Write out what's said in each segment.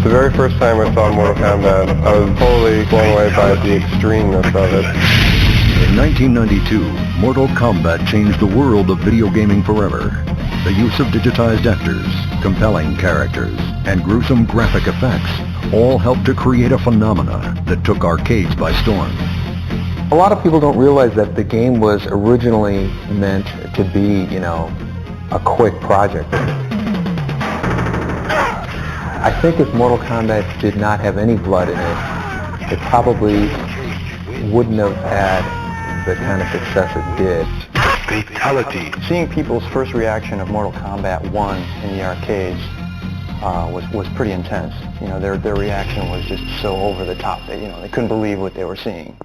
The very first time I saw Mortal Kombat, I was totally blown away by the extremeness of it. In 1992, Mortal Kombat changed the world of video gaming forever. The use of digitized actors, compelling characters, and gruesome graphic effects all helped to create a phenomena that took arcades by storm. A lot of people don't realize that the game was originally meant to be, a quick project. I think if Mortal Kombat did not have any blood in it, it probably wouldn't have had the kind of success it did. Fatality. Seeing people's first reaction of Mortal Kombat 1 in the arcades was pretty intense. Their reaction was just so over the top that they couldn't believe what they were seeing.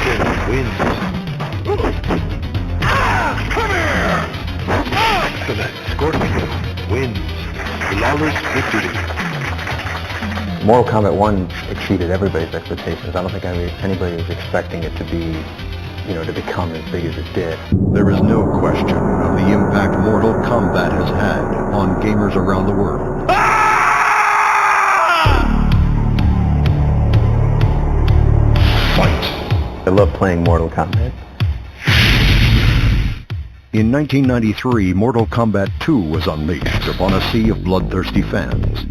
Raiden wins. Come here! The Scorpion wins. Flawless victory. Mortal Kombat 1 exceeded everybody's expectations. I don't think anybody was expecting it to be, to become as big as it did. There is no question of the impact Mortal Kombat has had on gamers around the world. Fight! I love playing Mortal Kombat. In 1993, Mortal Kombat 2 was unleashed upon a sea of bloodthirsty fans.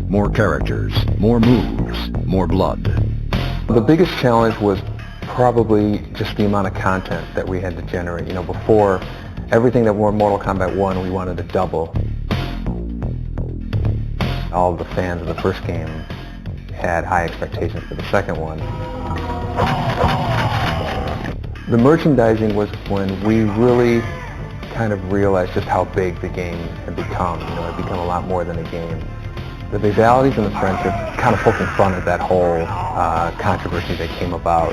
More characters, more moves, more blood. The biggest challenge was probably just the amount of content that we had to generate. Before, everything that were Mortal Kombat 1, we wanted to double. All of the fans of the first game had high expectations for the second one. The merchandising was when we really kind of realized just how big the game had become. It had become a lot more than a game. The Fatalities and the friendship kind of poking fun at that whole controversy that came about.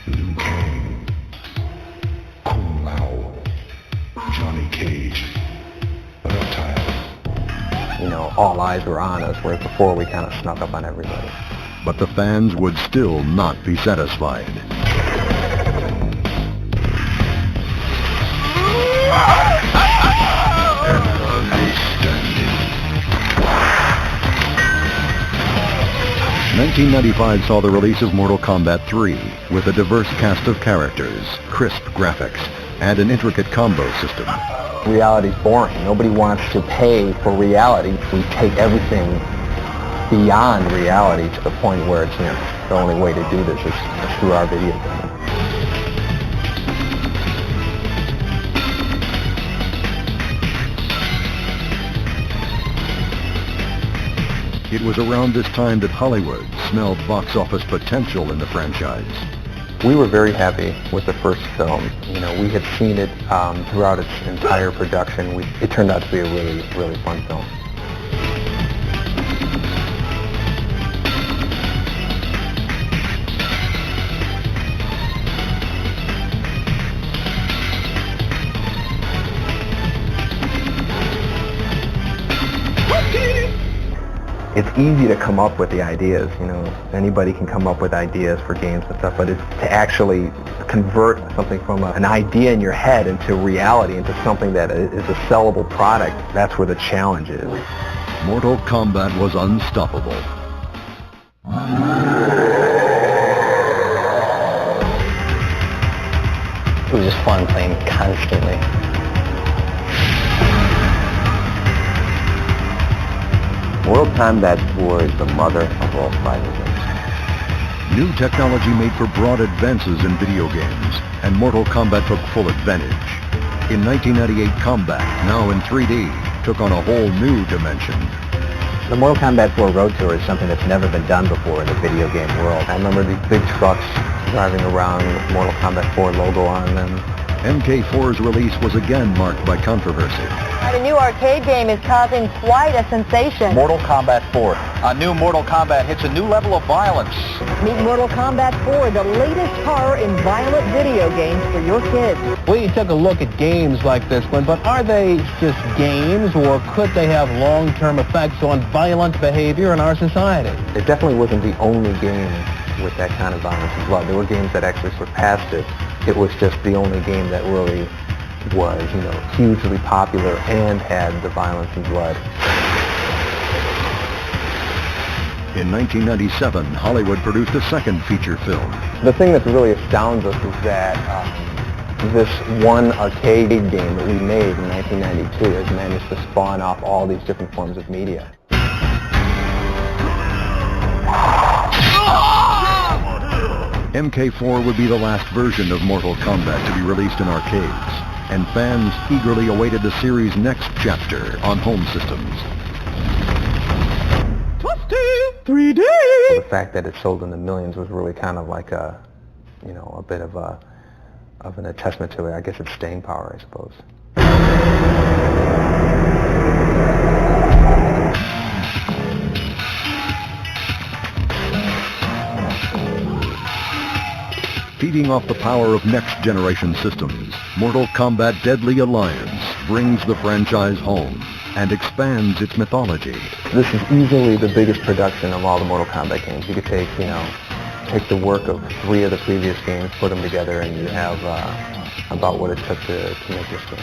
Liu Kang, Kung Lao, Johnny Cage, Reptile. All eyes were on us, whereas before we kind of snuck up on everybody. But the fans would still not be satisfied. Outstanding. 1995 saw the release of Mortal Kombat 3 with a diverse cast of characters, crisp graphics, and an intricate combo system. Reality's boring. Nobody wants to pay for reality. We take everything beyond reality to the point where it's, the only way to do this is through our video game. It was around this time that Hollywood smelled box office potential in the franchise. We were very happy with the first film. We had seen it throughout its entire production. It turned out to be a really, really fun film. It's easy to come up with the ideas, anybody can come up with ideas for games and stuff, but it's to actually convert something from an idea in your head into reality, into something that is a sellable product, that's where the challenge is. Mortal Kombat was unstoppable. It was just fun playing constantly. Mortal Kombat 4 is the mother of all fighting games. New technology made for broad advances in video games, and Mortal Kombat took full advantage. In 1998, Combat, now in 3D, took on a whole new dimension. The Mortal Kombat 4 Road Tour is something that's never been done before in the video game world. I remember these big trucks driving around with Mortal Kombat 4 logo on them. MK4's release was again marked by controversy. The new arcade game is causing quite a sensation. Mortal Kombat 4. A new Mortal Kombat hits a new level of violence. Meet Mortal Kombat 4, the latest horror in violent video games for your kids. We took a look at games like this one, but are they just games, or could they have long-term effects on violent behavior in our society? It definitely wasn't the only game with that kind of violence and blood. There were games that actually surpassed it. It was just the only game that really was, you know, hugely popular and had the violence and blood. In 1997, Hollywood produced a second feature film. The thing that really astounds us is that this one arcade game that we made in 1992 has managed to spawn off all these different forms of media. MK4 would be the last version of Mortal Kombat to be released in arcades, and fans eagerly awaited the series' next chapter on home systems. 3D! The fact that it sold in the millions was really kind of like a, you know, a bit of an attestament to it. I guess it's staying power, I suppose. Feeding off the power of next-generation systems, Mortal Kombat Deadly Alliance brings the franchise home and expands its mythology. This is easily the biggest production of all the Mortal Kombat games. You could take, you know, take the work of 3 of the previous games, put them together, and you have about what it took to make this game.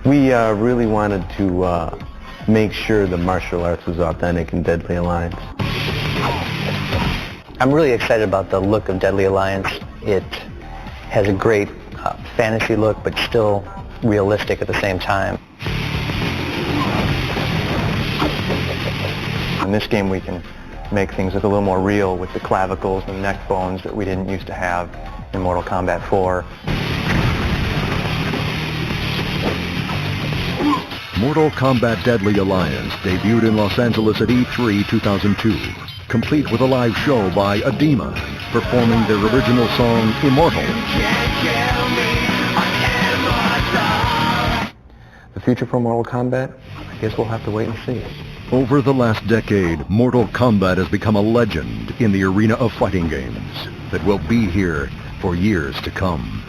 We really wanted to make sure the martial arts was authentic in Deadly Alliance. I'm really excited about the look of Deadly Alliance. It has a great fantasy look, but still realistic at the same time. In this game we can make things look a little more real with the clavicles and neck bones that we didn't used to have in Mortal Kombat 4. Mortal Kombat Deadly Alliance debuted in Los Angeles at E3 2002, complete with a live show by Edema, performing their original song, Immortal. The future for Mortal Kombat? I guess we'll have to wait and see. Over the last decade, Mortal Kombat has become a legend in the arena of fighting games that will be here for years to come.